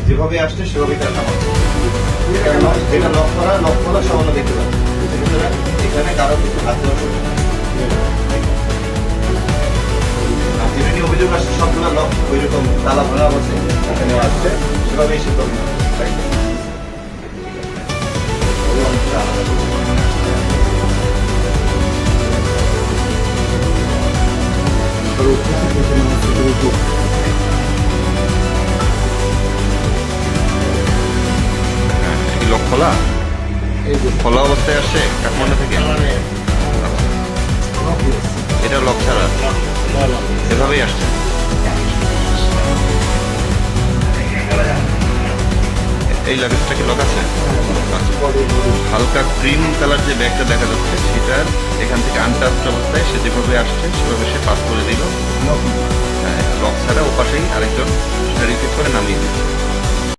যেভাবে আসছে সেভাবেই তার নাম আছে। যেটা লক করা সব আমরা দেখতে পাচ্ছি। সুতরাং এখানে কারো কিছু হাত দেওয়ার সুযোগ নেই। আর যেটা নিয়ে অভিযোগ আসছে সবগুলো লক ওইরকম তালা ভাঙা অবস্থায় এখানে আসছে, সেভাবেই সে তখন লক খোলা খোলা অবস্থায় আসছে কাঠমান্ডু থেকে। এটা লক ছাড়া এভাবেই আসছে। এই লাগেজটা কি লক আছে? হালকা ক্রিম কালার যে ব্যাগটা দেখা যাচ্ছে সেটা এখান থেকে আনটাচড অবস্থায় সে যেভাবে আসছে সেভাবে সে পাস করে দিল। লক ছাড়া ও পাশেই আরেকজন সেটা রিসিভ করে নামিয়ে দিচ্ছে।